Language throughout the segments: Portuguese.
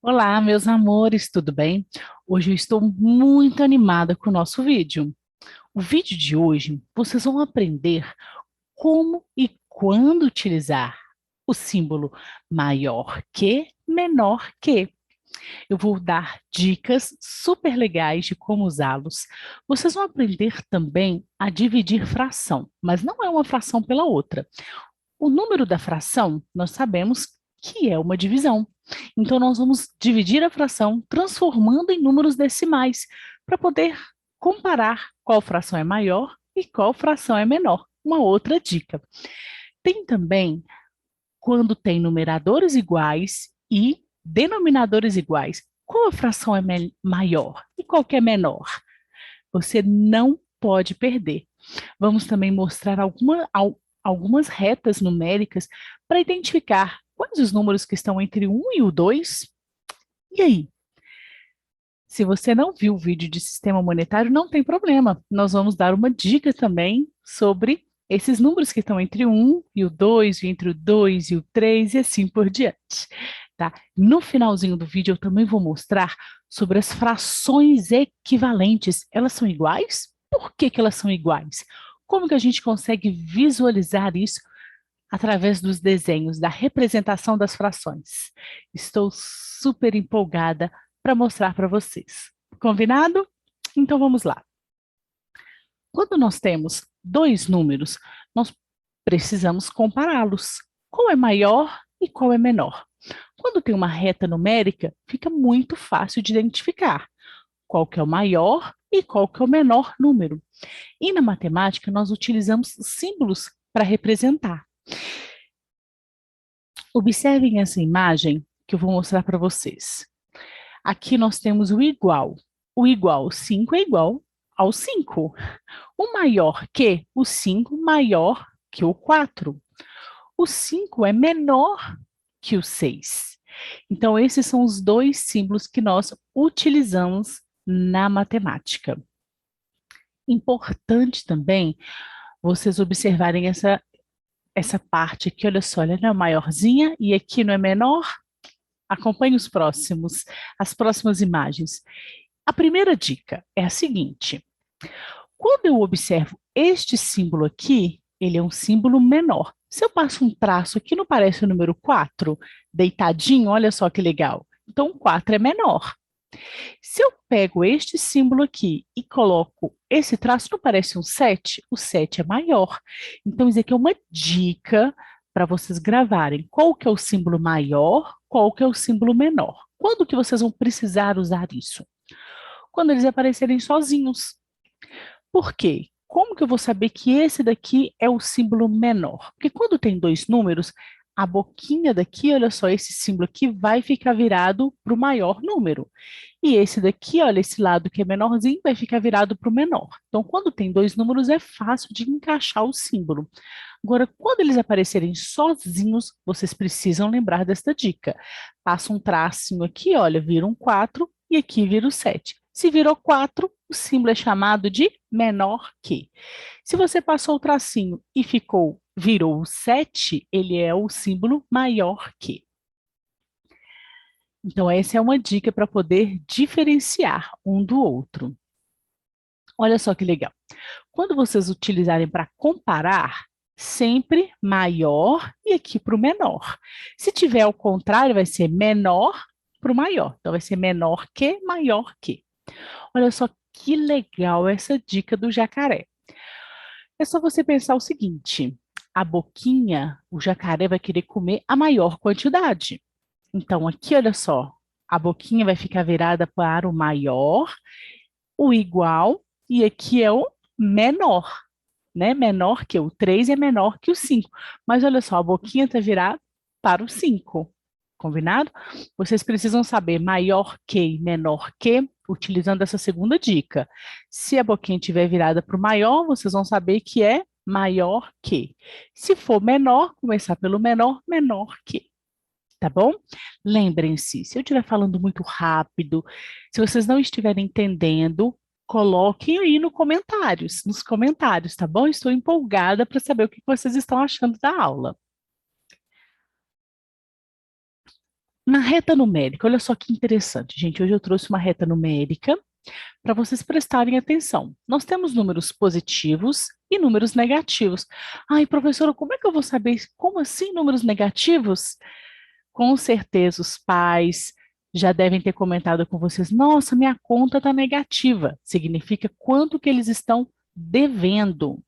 Olá, meus amores, tudo bem? Hoje eu estou muito animada com o nosso vídeo. O vídeo de hoje, vocês vão aprender como e quando utilizar o símbolo maior que, menor que. Eu vou dar dicas super legais de como usá-los. Vocês vão aprender também a dividir fração, mas não é uma fração pela outra. O número da fração, nós sabemos que é uma divisão. Então, nós vamos dividir a fração transformando em números decimais, para poder comparar qual fração é maior e qual fração é menor. Uma outra dica. Tem também quando tem numeradores iguais e denominadores iguais. Qual a fração é maior e qual que é menor? Você não pode perder. Vamos também mostrar algumas retas numéricas para identificar quais os números que estão entre o 1 e o 2. E aí? Se você não viu o vídeo de sistema monetário, não tem problema. Nós vamos dar uma dica também sobre esses números que estão entre o 1 e o 2, e entre o 2 e o 3 e assim por diante. Tá? No finalzinho do vídeo, eu também vou mostrar sobre as frações equivalentes. Elas são iguais? Por que que elas são iguais? Como que a gente consegue visualizar isso através dos desenhos, da representação das frações? Estou super empolgada para mostrar para vocês. Combinado? Então vamos lá. Quando nós temos dois números, nós precisamos compará-los. Qual é maior e qual é menor? Quando tem uma reta numérica, fica muito fácil de identificar qual que é o maior e qual que é o menor número. E na matemática, nós utilizamos símbolos para representar. Observem essa imagem que eu vou mostrar para vocês. Aqui nós temos o igual. O igual 5 é igual ao 5. O maior que, o 5 maior que o 4. O 5 é menor que o 6. Então, esses são os dois símbolos que nós utilizamos na matemática. Importante também vocês observarem essa parte aqui, olha só, ela não é maiorzinha e aqui não é menor. Acompanhe as próximas imagens. A primeira dica é a seguinte: quando eu observo este símbolo aqui, ele é um símbolo menor. Se eu passo um traço aqui, não parece o número 4, deitadinho, olha só que legal. Então, o 4 é menor. Se eu pego este símbolo aqui e coloco esse traço, não parece um 7? O 7 é maior. Então, isso aqui é uma dica para vocês gravarem qual que é o símbolo maior, qual que é o símbolo menor. Quando que vocês vão precisar usar isso? Quando eles aparecerem sozinhos. Por quê? Como que eu vou saber que esse daqui é o símbolo menor? Porque quando tem dois números, a boquinha daqui, olha só, esse símbolo aqui vai ficar virado para o maior número. E esse daqui, olha, esse lado que é menorzinho, vai ficar virado para o menor. Então, quando tem dois números, é fácil de encaixar o símbolo. Agora, quando eles aparecerem sozinhos, vocês precisam lembrar desta dica. Passa um tracinho aqui, olha, vira um 4 e aqui vira o 7. Se virou 4, o símbolo é chamado de menor que. Se você passou o tracinho e virou o 7, ele é o símbolo maior que. Então, essa é uma dica para poder diferenciar um do outro. Olha só que legal. Quando vocês utilizarem para comparar, sempre maior e aqui para o menor. Se tiver ao contrário, vai ser menor para o maior. Então, vai ser menor que, maior que. Olha só que legal essa dica do jacaré. É só você pensar o seguinte: a boquinha, o jacaré vai querer comer a maior quantidade. Então, aqui, olha só, a boquinha vai ficar virada para o maior, o igual, e aqui é o menor, né? Menor que o 3 é menor que o 5. Mas olha só, a boquinha está virada para o 5. Combinado? Vocês precisam saber maior que e menor que, utilizando essa segunda dica. Se a boquinha estiver virada para o maior, vocês vão saber que é maior que. Se for menor, começar pelo menor, menor que. Tá bom? Lembrem-se, se eu estiver falando muito rápido, se vocês não estiverem entendendo, coloquem aí nos comentários, tá bom? Estou empolgada para saber o que vocês estão achando da aula. Na reta numérica, olha só que interessante, gente. Hoje eu trouxe uma reta numérica para vocês prestarem atenção. Nós temos números positivos e números negativos. Ai, professora, como é que eu vou saber como assim números negativos? Com certeza os pais já devem ter comentado com vocês: nossa, minha conta está negativa. Significa quanto que eles estão devendo,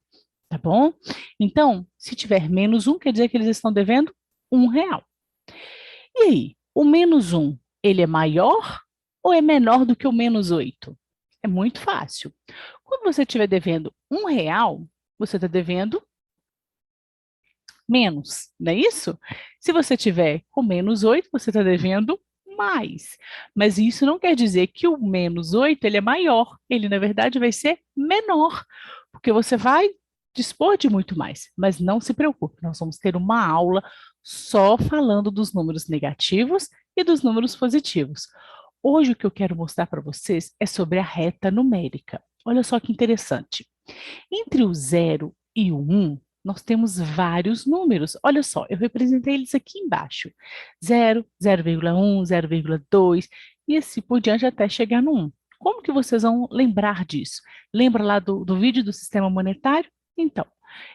tá bom? Então, se tiver menos um, quer dizer que eles estão devendo R$ 1. E aí, o menos um, ele é maior ou é menor do que o -8? É muito fácil. Quando você estiver devendo R$ 1, você está devendo menos, não é isso? Se você tiver com -8, você está devendo mais. Mas isso não quer dizer que o -8 ele é maior. Ele, na verdade, vai ser menor, porque você vai dispor de muito mais. Mas não se preocupe, nós vamos ter uma aula só falando dos números negativos e dos números positivos. Hoje o que eu quero mostrar para vocês é sobre a reta numérica. Olha só que interessante. Entre o 0 e o 1, nós temos vários números. Olha só, eu representei eles aqui embaixo. 0, 0,1, 0,2 e assim por diante até chegar no 1. Como que vocês vão lembrar disso? Lembra lá do vídeo do sistema monetário? Então,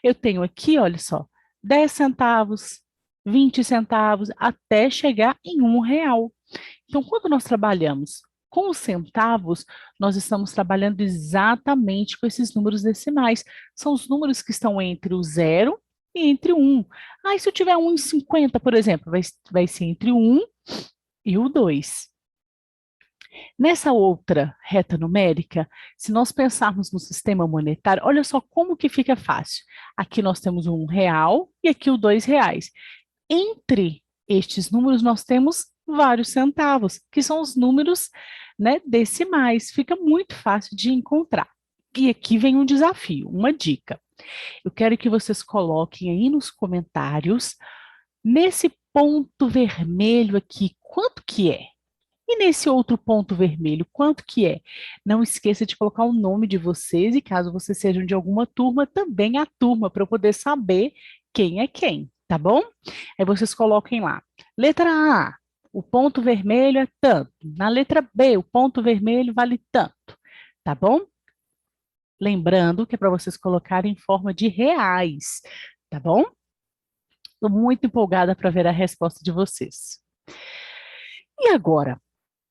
eu tenho aqui, olha só, 10 centavos, 20 centavos, até chegar em R$ 1. Então, quando nós trabalhamos com os centavos, nós estamos trabalhando exatamente com esses números decimais. São os números que estão entre o 0 e entre o 1. Ah, e se eu tiver 1,50, por exemplo, vai ser entre o 1 e o 2. Nessa outra reta numérica, se nós pensarmos no sistema monetário, olha só como que fica fácil. Aqui nós temos o R$ 1 e aqui o R$ 2. Entre estes números, nós temos vários centavos, que são os números, né, decimais. Fica muito fácil de encontrar. E aqui vem um desafio, uma dica. Eu quero que vocês coloquem aí nos comentários, nesse ponto vermelho aqui, quanto que é? E nesse outro ponto vermelho, quanto que é? Não esqueça de colocar o nome de vocês e caso vocês sejam de alguma turma, também a turma, para eu poder saber quem é quem, tá bom? Aí vocês coloquem lá. Letra A, o ponto vermelho é tanto. Na letra B, o ponto vermelho vale tanto, tá bom? Lembrando que é para vocês colocarem em forma de reais, tá bom? Estou muito empolgada para ver a resposta de vocês. E agora?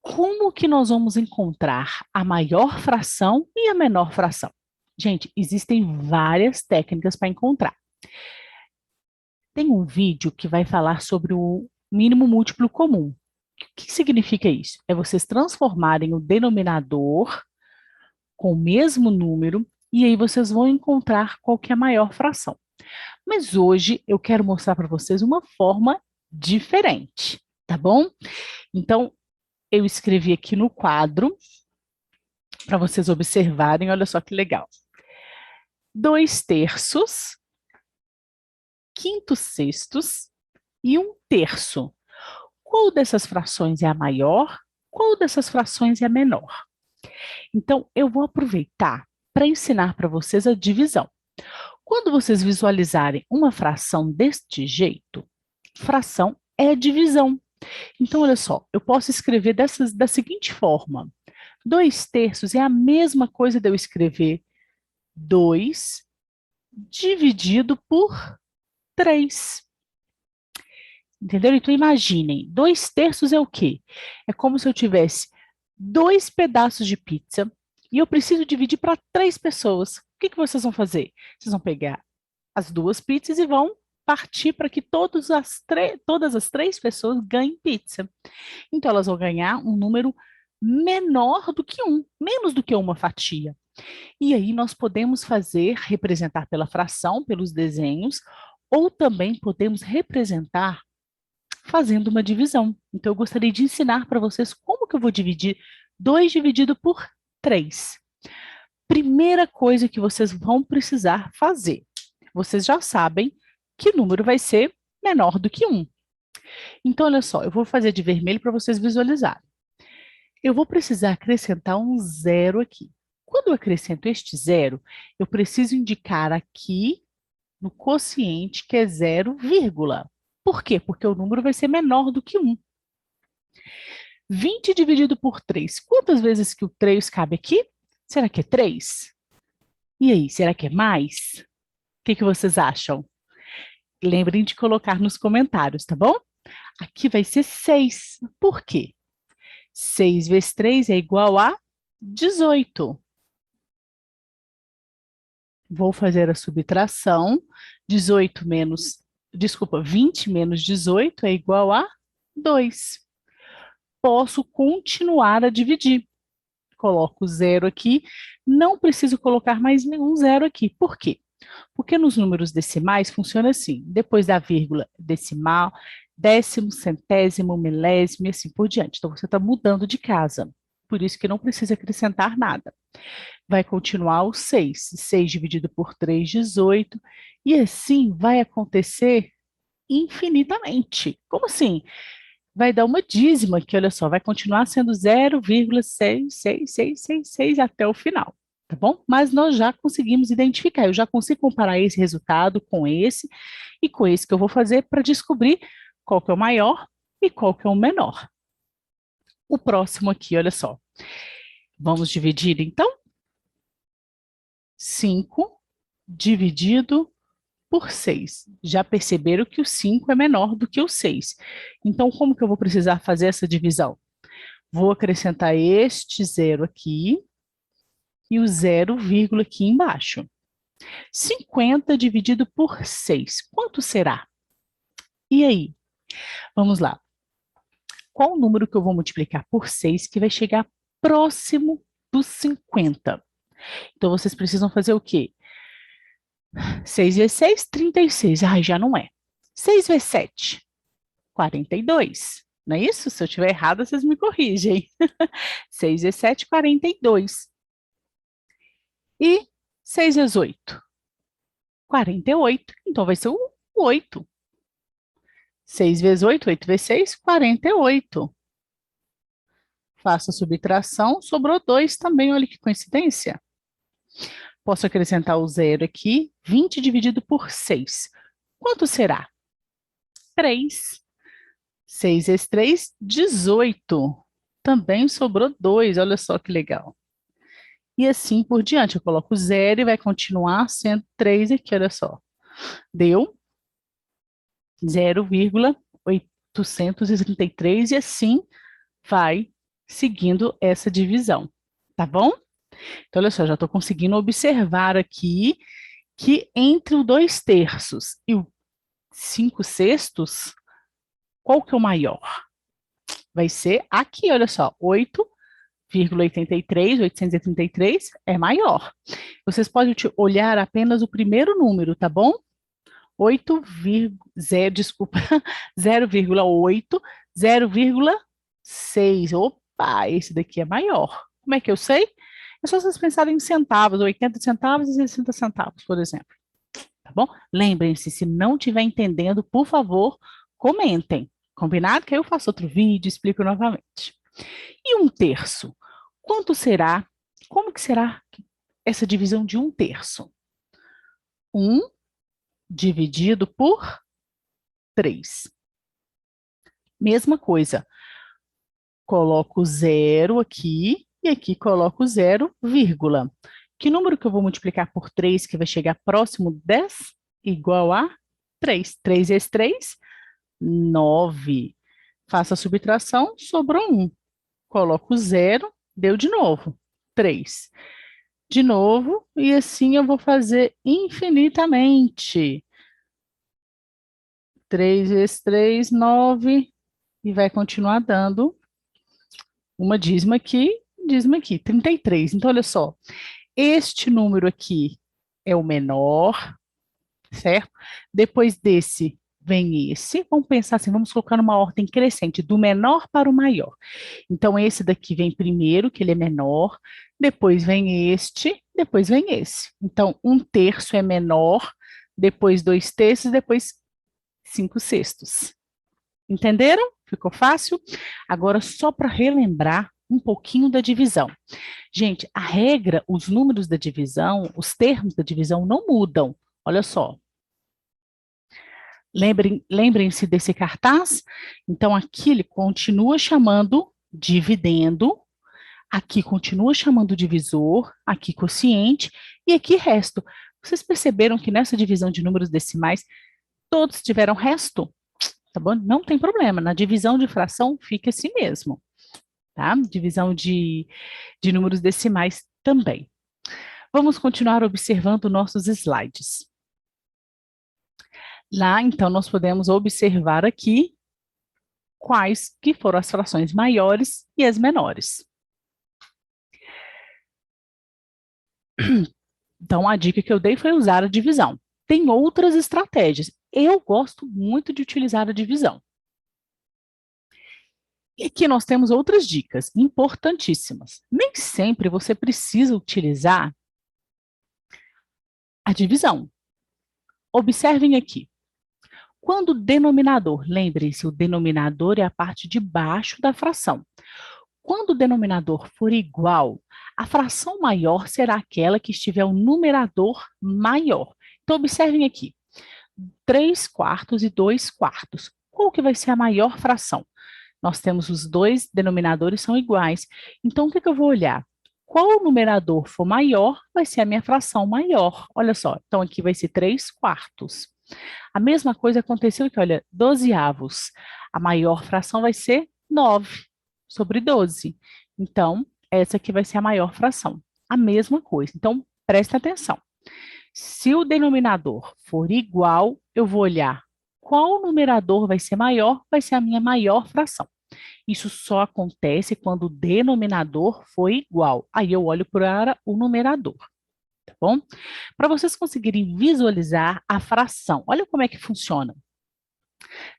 Como que nós vamos encontrar a maior fração e a menor fração? Gente, existem várias técnicas para encontrar. Tem um vídeo que vai falar sobre o mínimo múltiplo comum. O que significa isso? É vocês transformarem o denominador com o mesmo número e aí vocês vão encontrar qual que é a maior fração. Mas hoje eu quero mostrar para vocês uma forma diferente, tá bom? Então, eu escrevi aqui no quadro para vocês observarem, olha só que legal. 2/3, 5/6 e 1/3. Qual dessas frações é a maior? Qual dessas frações é a menor? Então, eu vou aproveitar para ensinar para vocês a divisão. Quando vocês visualizarem uma fração deste jeito, fração é divisão. Então, olha só, eu posso escrever da seguinte forma: 2/3 é a mesma coisa de eu escrever 2 dividido por 3. Entendeu? Então, imaginem, 2/3 é o quê? É como se eu tivesse 2 pedaços de pizza e eu preciso dividir para 3 pessoas. O que que vocês vão fazer? Vocês vão pegar as 2 pizzas e vão partir para que todas as 3 pessoas ganhem pizza. Então, elas vão ganhar um número menor do que menos do que uma fatia. E aí nós podemos representar pela fração, pelos desenhos, ou também podemos representar fazendo uma divisão. Então, eu gostaria de ensinar para vocês como que eu vou dividir 2 dividido por 3. Primeira coisa que vocês vão precisar fazer. Vocês já sabem que o número vai ser menor do que 1. Então, olha só, eu vou fazer de vermelho para vocês visualizarem. Eu vou precisar acrescentar um zero aqui. Quando eu acrescento este zero, eu preciso indicar aqui no quociente que é 0, vírgula. Por quê? Porque o número vai ser menor do que 1. 20 dividido por 3. Quantas vezes que o 3 cabe aqui? Será que é 3? E aí, será que é mais? O que vocês acham? Lembrem de colocar nos comentários, tá bom? Aqui vai ser 6. Por quê? 6 vezes 3 é igual a 18. Vou fazer a subtração. 20 menos 18 é igual a 2. Posso continuar a dividir. Coloco zero aqui. Não preciso colocar mais nenhum zero aqui. Por quê? Porque nos números decimais funciona assim: depois da vírgula decimal, décimo, centésimo, milésimo e assim por diante. Então, você está mudando de casa. Por isso que não precisa acrescentar nada. Vai continuar o 6. 6 dividido por 3, 18. E assim vai acontecer infinitamente. Como assim? Vai dar uma dízima aqui, olha só, vai continuar sendo 0,66666 até o final, tá bom? Mas nós já conseguimos identificar, eu já consigo comparar esse resultado com esse e com esse que eu vou fazer para descobrir qual que é o maior e qual que é o menor. O próximo aqui, olha só. Vamos dividir, então? 5 dividido por 6. Já perceberam que o 5 é menor do que o 6. Então, como que eu vou precisar fazer essa divisão? Vou acrescentar este zero aqui e o zero vírgula aqui embaixo. 50 dividido por 6. Quanto será? E aí? Vamos lá. Qual o número que eu vou multiplicar por 6 que vai chegar próximo dos 50? Então, vocês precisam fazer o quê? 6 vezes 6, 36. Ai, já não é. 6 vezes 7, 42. Não é isso? Se eu estiver errado, vocês me corrigem. 6 vezes 7, 42. E 6 vezes 8? 48. Então, vai ser o 8. 6 vezes 8, 8 vezes 6, 48. Faço a subtração, sobrou 2 também, olha que coincidência. Posso acrescentar o zero aqui, 20 dividido por 6. Quanto será? 3. 6 vezes 3, 18. Também sobrou 2, olha só que legal. E assim por diante, eu coloco zero e vai continuar sendo 3 aqui, olha só. Deu 0,833 e assim vai seguindo essa divisão, tá bom? Então, olha só, já estou conseguindo observar aqui que entre o 2/3 e o 5/6, qual que é o maior? Vai ser aqui, olha só, 8,83, 833 é maior. Vocês podem olhar apenas o primeiro número, tá bom? 8,0, desculpa, 0,8, 0,6. Opa, esse daqui é maior. Como é que eu sei? É só vocês pensarem em centavos, 80 centavos e 60 centavos, por exemplo. Tá bom? Lembrem-se, se não estiver entendendo, por favor, comentem. Combinado? Que aí eu faço outro vídeo, explico novamente. E 1/3? Quanto será? Como que será essa divisão de 1/3? 1 dividido por 3. Mesma coisa. Coloco zero aqui e aqui coloco zero, vírgula. Que número que eu vou multiplicar por 3 que vai chegar próximo de 10? Igual a 3. 3 vezes 3, 9. Faço a subtração, sobrou 1. Coloco zero, deu de novo, 3. De novo, e assim eu vou fazer infinitamente. 3 vezes 3, 9, e vai continuar dando uma dízima aqui, 33. Então, olha só, este número aqui é o menor, certo? Depois desse vem esse. Vamos pensar assim, vamos colocar numa ordem crescente, do menor para o maior. Então, esse daqui vem primeiro, que ele é menor, depois vem este, depois vem esse. Então, 1/3 é menor, depois 2/3, depois 5/6. Entenderam? Ficou fácil? Agora, só para relembrar um pouquinho da divisão. Gente, a regra, os números da divisão, os termos da divisão não mudam. Olha só. Lembrem-se desse cartaz? Então, aqui ele continua chamando dividendo, aqui continua chamando divisor, aqui quociente, e aqui resto. Vocês perceberam que nessa divisão de números decimais, todos tiveram resto? Tá bom? Não tem problema, na divisão de fração fica assim mesmo, tá? Divisão de números decimais também. Vamos continuar observando nossos slides. Lá, então, nós podemos observar aqui quais que foram as frações maiores e as menores. Então, a dica que eu dei foi usar a divisão. Tem outras estratégias. Eu gosto muito de utilizar a divisão. E aqui nós temos outras dicas importantíssimas. Nem sempre você precisa utilizar a divisão. Observem aqui. Quando o denominador, lembrem-se, o denominador é a parte de baixo da fração. Quando o denominador for igual, a fração maior será aquela que estiver o numerador maior. Então, observem aqui, 3 quartos e 2 quartos. Qual que vai ser a maior fração? Nós temos os dois denominadores são iguais. Então, o que eu vou olhar? Qual numerador for maior, vai ser a minha fração maior. Olha só, então aqui vai ser 3 quartos. A mesma coisa aconteceu aqui, olha, 12avos. A maior fração vai ser 9 sobre 12. Então, essa aqui vai ser a maior fração. A mesma coisa. Então, presta atenção. Se o denominador for igual, eu vou olhar qual numerador vai ser maior, vai ser a minha maior fração. Isso só acontece quando o denominador for igual. Aí eu olho para o numerador, tá bom? Para vocês conseguirem visualizar a fração, olha como é que funciona.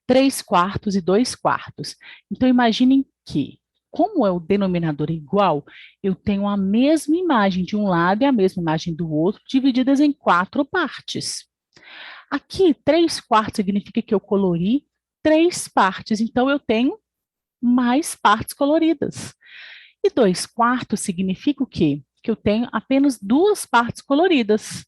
3 quartos e 2 quartos. Então, imaginem que, como é o denominador igual, eu tenho a mesma imagem de um lado e a mesma imagem do outro, divididas em 4 partes. Aqui, 3 quartos significa que eu colori 3 partes, então eu tenho mais partes coloridas. E 2 quartos significa o quê? Que eu tenho apenas 2 partes coloridas.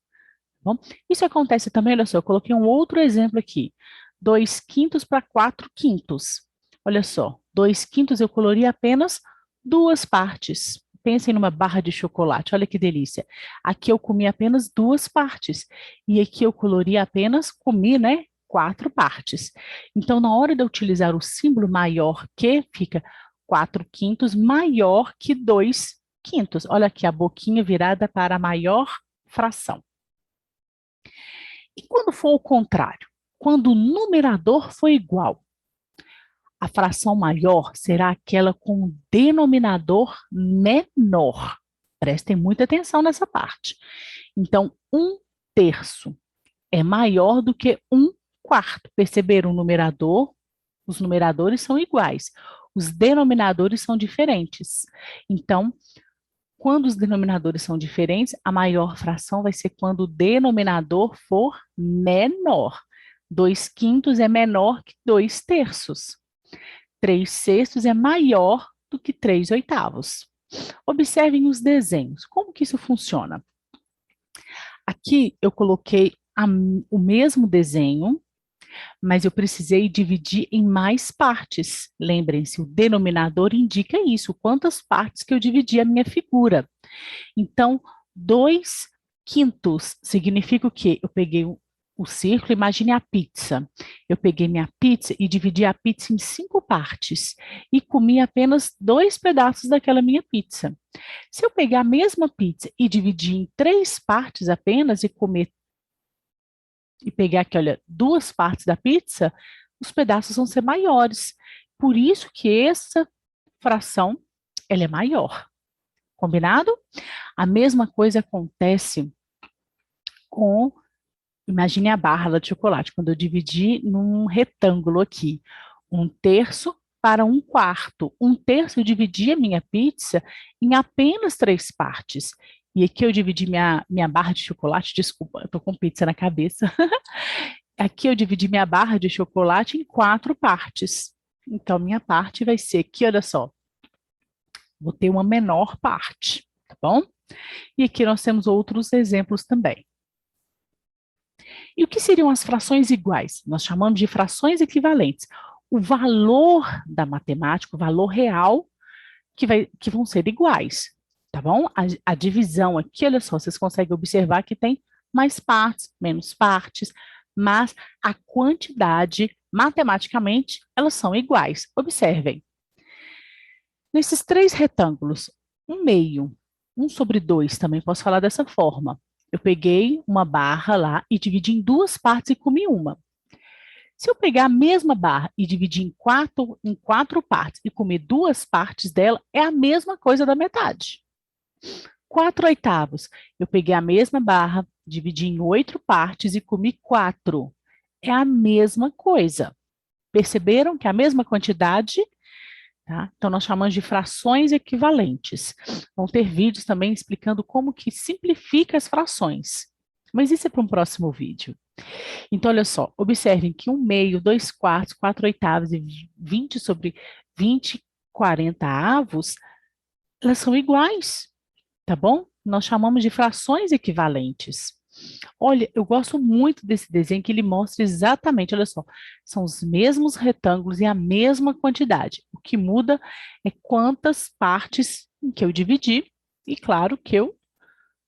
Bom, isso acontece também, olha só, eu coloquei um outro exemplo aqui. 2 quintos para 4 quintos. Olha só, 2 quintos eu colori apenas 2 partes. Pensem numa barra de chocolate, olha que delícia. Aqui eu comi apenas 2 partes. E aqui eu colori apenas, comi, né? 4 partes. Então, na hora de eu utilizar o símbolo maior que, fica 4 quintos maior que 2 quintos. Olha aqui, a boquinha virada para a maior fração. E quando for o contrário? Quando o numerador for igual, a fração maior será aquela com o denominador menor. Prestem muita atenção nessa parte. Então, 1/3 é maior do que 1/4. Perceberam o numerador? Os numeradores são iguais. Os denominadores são diferentes. Então, quando os denominadores são diferentes, a maior fração vai ser quando o denominador for menor. 2 quintos é menor que 2 terços. 3 sextos é maior do que 3 oitavos. Observem os desenhos. Como que isso funciona? Aqui eu coloquei o mesmo desenho, mas eu precisei dividir em mais partes. Lembrem-se, o denominador indica isso, quantas partes que eu dividi a minha figura. Então, 2 quintos significa o quê? Eu peguei o círculo, imagine a pizza. Eu peguei minha pizza e dividi a pizza em 5 partes e comi apenas 2 pedaços daquela minha pizza. Se eu pegar a mesma pizza e dividir em 3 partes apenas e comer e pegar aqui, olha, 2 partes da pizza, os pedaços vão ser maiores. Por isso que essa fração ela é maior. Combinado? A mesma coisa acontece com, imagine a barra de chocolate, quando eu dividi num retângulo aqui, 1/3 para 1/4. 1/3 eu dividi a minha pizza em apenas 3 partes. E aqui eu dividi minha barra de chocolate, desculpa, eu tô com pizza na cabeça. Aqui eu dividi minha barra de chocolate em 4 partes. Então, minha parte vai ser aqui, olha só, vou ter uma menor parte, tá bom? E aqui nós temos outros exemplos também. E o que seriam as frações iguais? Nós chamamos de frações equivalentes. O valor da matemática, o valor real, que vão ser iguais, tá bom? A divisão aqui, olha só, vocês conseguem observar que tem mais partes, menos partes, mas a quantidade, matematicamente, elas são iguais. Observem. Nesses três retângulos, um meio, 1/2, também posso falar dessa forma. Eu peguei uma barra lá e dividi em duas partes e comi uma. Se eu pegar a mesma barra e dividir em quatro partes e comer duas partes dela, é a mesma coisa da metade. 4/8. Eu peguei a mesma barra, dividi em 8 partes e comi 4. É a mesma coisa. Perceberam que é a mesma quantidade? Tá? Então, nós chamamos de frações equivalentes. Vão ter vídeos também explicando como que simplifica as frações. Mas isso é para um próximo vídeo. Então, olha só, observem que 1/2, 2/4, 4/8 e 20/20, 40 avos, elas são iguais, tá bom? Nós chamamos de frações equivalentes. Olha, eu gosto muito desse desenho que ele mostra exatamente, olha só, são os mesmos retângulos e a mesma quantidade. O que muda é quantas partes que eu dividi e, claro, que eu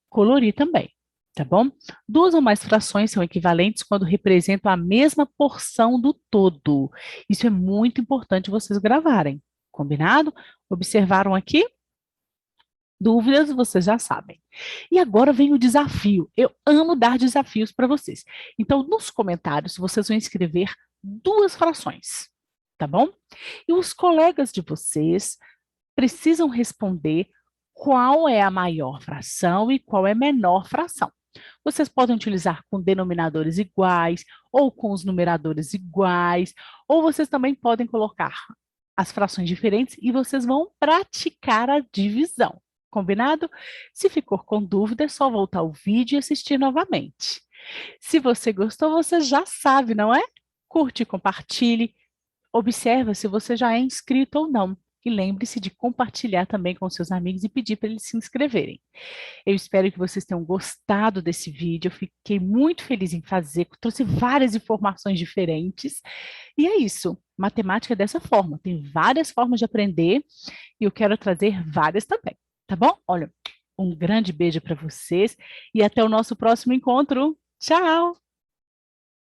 colori também, tá bom? Duas ou mais frações são equivalentes quando representam a mesma porção do todo. Isso é muito importante vocês gravarem, combinado? Observaram aqui? Dúvidas, vocês já sabem. E agora vem o desafio. Eu amo dar desafios para vocês. Então, nos comentários, vocês vão escrever duas frações, tá bom? E os colegas de vocês precisam responder qual é a maior fração e qual é a menor fração. Vocês podem utilizar com denominadores iguais ou com os numeradores iguais, ou vocês também podem colocar as frações diferentes e vocês vão praticar a divisão. Combinado? Se ficou com dúvida, é só voltar ao vídeo e assistir novamente. Se você gostou, você já sabe, não é? Curte, compartilhe, observa se você já é inscrito ou não. E lembre-se de compartilhar também com seus amigos e pedir para eles se inscreverem. Eu espero que vocês tenham gostado desse vídeo. Eu fiquei muito feliz em fazer, trouxe várias informações diferentes. E é isso, matemática é dessa forma. Tem várias formas de aprender e eu quero trazer várias também. Tá bom? Olha, um grande beijo para vocês e até o nosso próximo encontro. Tchau!